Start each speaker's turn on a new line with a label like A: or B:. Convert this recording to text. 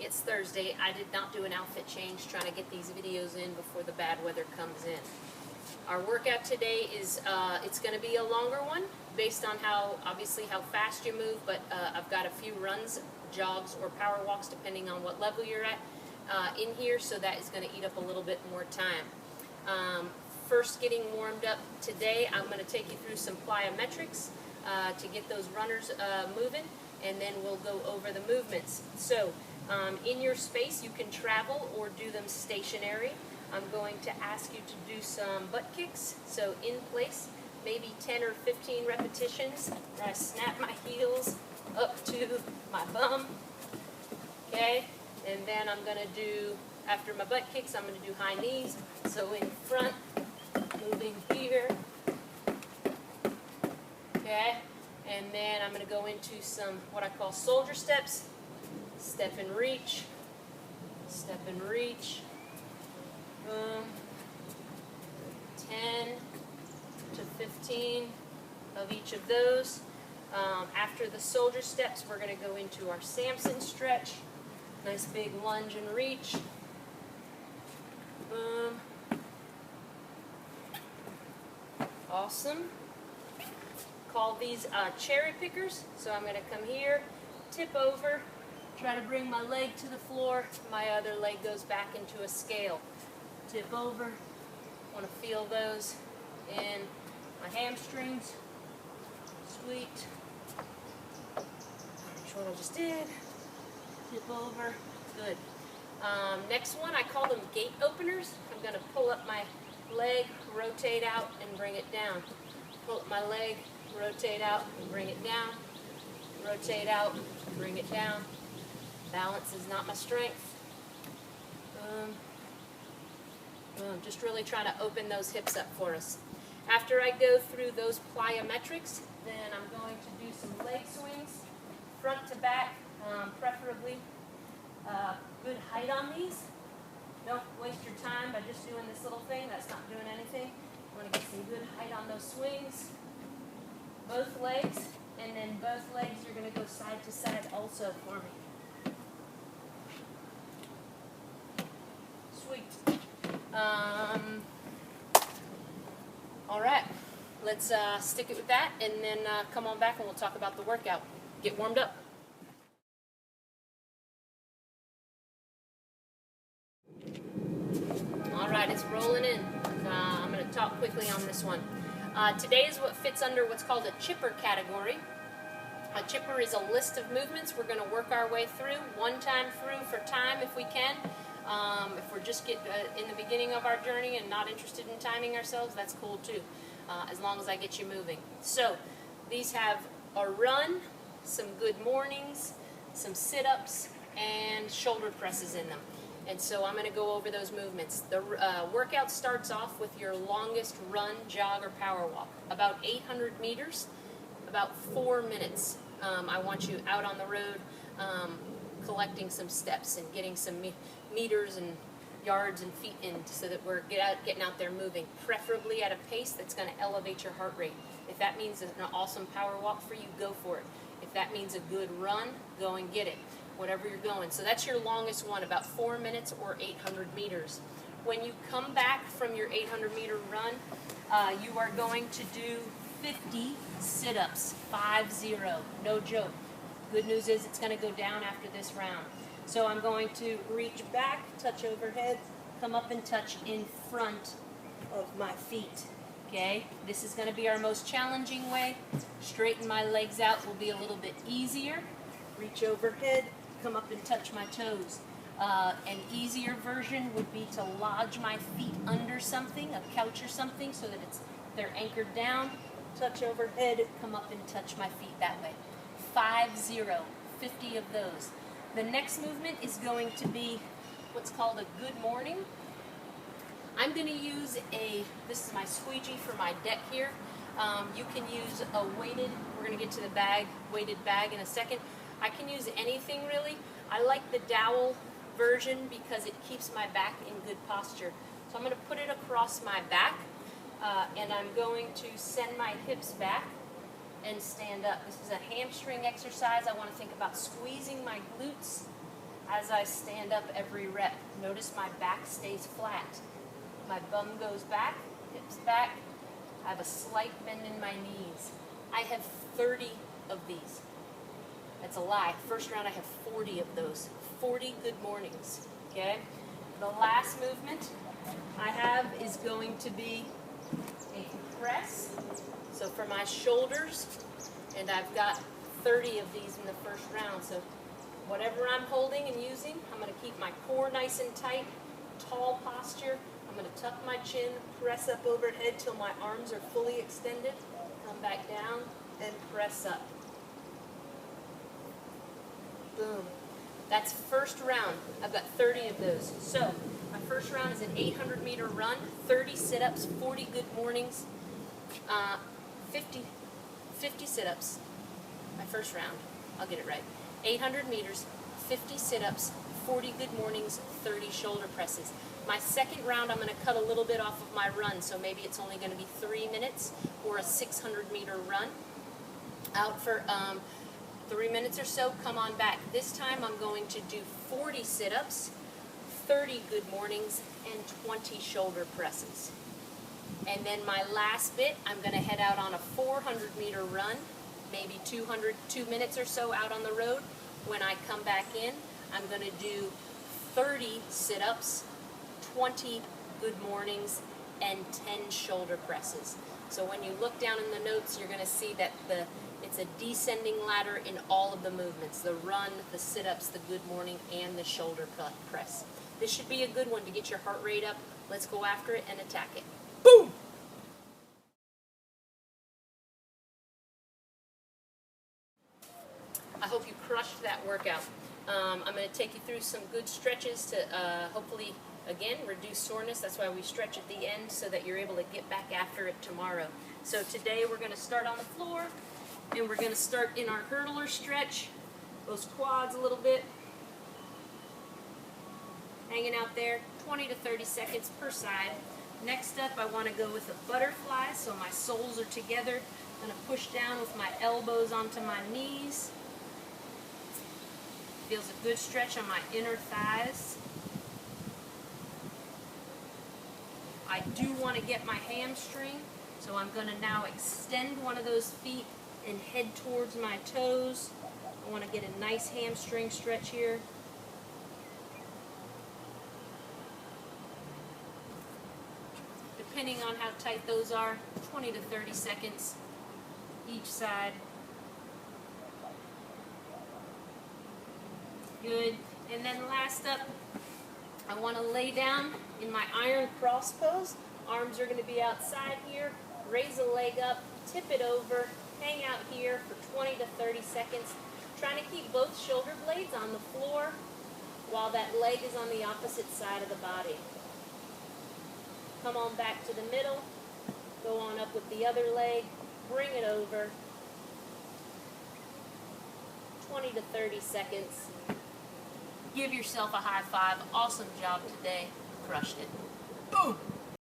A: It's Thursday. I did not do an outfit change, trying to get these videos in before the bad weather comes in. Our workout today is, it's going to be a longer one based on obviously how fast you move, but I've got a few runs, jogs, or power walks depending on what level you're at in here, so that is going to eat up a little bit more time. First, getting warmed up today, I'm going to take you through some plyometrics to get those runners moving, and then we'll go over the movements. So, in your space, you can travel or do them stationary. I'm going to ask you to do some butt kicks. So in place, maybe 10 or 15 repetitions. I snap my heels up to my bum. Okay, and then I'm going to do, after my butt kicks, I'm going to do high knees. So in front, moving here. Okay, and then I'm going to go into some what I call soldier steps. Step and reach, step and reach, boom, 10 to 15 of each of those. After the soldier steps, we're going to go into our Samson stretch. Nice big lunge and reach, boom, awesome. Call these cherry pickers. So I'm going to come here, tip over, try to bring my leg to the floor. My other leg goes back into a scale. Tip over. Want to feel those in my hamstrings. Sweet. That's what I just did. Tip over. Good. Next one, I call them gate openers. I'm going to pull up my leg, rotate out, and bring it down. Pull up my leg, rotate out, and bring it down. Rotate out, bring it down. Balance is not my strength. Boom. Boom. Just really trying to open those hips up for us. After I go through those plyometrics, then I'm going to do some leg swings, front to back, preferably good height on these. Don't waste your time by just doing this little thing. That's not doing anything. I want to get some good height on those swings. Both legs, and then both legs you're going to go side to side also for me. Sweet. All right, let's stick it with that, and then come on back and we'll talk about the workout. Get warmed up. All right, it's rolling in. I'm going to talk quickly on this one. Today is what fits under what's called a chipper category. A chipper is a list of movements we're going to work our way through, one time through for time if we can. If we're just in the beginning of our journey and not interested in timing ourselves, that's cool too, as long as I get you moving. So these have a run, some good mornings, some sit-ups, and shoulder presses in them. And so I'm going to go over those movements. The workout starts off with your longest run, jog, or power walk. About 800 meters, about 4 minutes. I want you out on the road collecting some steps and getting some meters and yards and feet in so that we're getting out there moving, preferably at a pace that's going to elevate your heart rate. If that means an awesome power walk for you, go for it. If that means a good run, go and get it, whatever you're going. So that's your longest one, about 4 minutes or 800 meters. When you come back from your 800-meter run, you are going to do 50 sit-ups, 50, no joke. Good news is it's going to go down after this round. So I'm going to reach back, touch overhead, come up and touch in front of my feet. Okay, this is going to be our most challenging way. Straighten my legs out will be a little bit easier. Reach overhead, come up and touch my toes. An easier version would be to lodge my feet under something, a couch or something, so that they're anchored down. Touch overhead, come up and touch my feet that way. 50 of those. The next movement is going to be what's called a good morning. I'm going to use this is my squeegee for my deck here. You can use a weighted, we're going to get to the weighted bag in a second. I can use anything really. I like the dowel version because it keeps my back in good posture. So I'm going to put it across my back and I'm going to send my hips back and stand up. This is a hamstring exercise. I want to think about squeezing my glutes As I stand up every rep, notice my back stays flat. My bum goes back, hips back. I have a slight bend in my knees. I have 30 of these. That's a lie. First round I have 40 of those. 40 good mornings, okay? The last movement I have is going to be a press. So for my shoulders, and I've got 30 of these in the first round. So whatever I'm holding and using, I'm going to keep my core nice and tight, tall posture. I'm going to tuck my chin, press up overhead till my arms are fully extended, come back down, and press up. Boom. That's first round. I've got 30 of those. So my first round is an 800-meter run, 30 sit-ups, 40 good mornings, 50 sit-ups. My first round. I'll get it right. 800 meters, 50 sit-ups, 40 good mornings, 30 shoulder presses. My second round, I'm going to cut a little bit off of my run, so maybe it's only going to be 3 minutes or a 600-meter run. Out for 3 minutes or so, come on back. This time I'm going to do 40 sit-ups, 30 good mornings, and 20 shoulder presses. And then my last bit, I'm going to head out on a 400-meter run, maybe 2 minutes or so out on the road. When I come back in, I'm going to do 30 sit-ups, 20 good mornings, and 10 shoulder presses. So when you look down in the notes, you're going to see that it's a descending ladder in all of the movements: the run, the sit-ups, the good morning, and the shoulder press. This should be a good one to get your heart rate up. Let's go after it and attack it. Boom! I hope you crushed that workout. I'm going to take you through some good stretches to hopefully, again, reduce soreness. That's why we stretch at the end, so that you're able to get back after it tomorrow. So today we're going to start on the floor, and we're going to start in our hurdler stretch. Those quads a little bit. Hanging out there, 20 to 30 seconds per side. Next up, I want to go with a butterfly, so my soles are together. I'm going to push down with my elbows onto my knees. Feels a good stretch on my inner thighs. I do want to get my hamstring, so I'm going to now extend one of those feet and head towards my toes. I want to get a nice hamstring stretch here. Depending on how tight those are, 20 to 30 seconds each side. Good. And then last up, I want to lay down in my iron cross pose. Arms are going to be outside here. Raise a leg up, tip it over, hang out here for 20 to 30 seconds. Trying to keep both shoulder blades on the floor while that leg is on the opposite side of the body. Come on back to the middle. Go on up with the other leg. Bring it over. 20 to 30 seconds. Give yourself a high five. Awesome job today. Crushed it. Boom!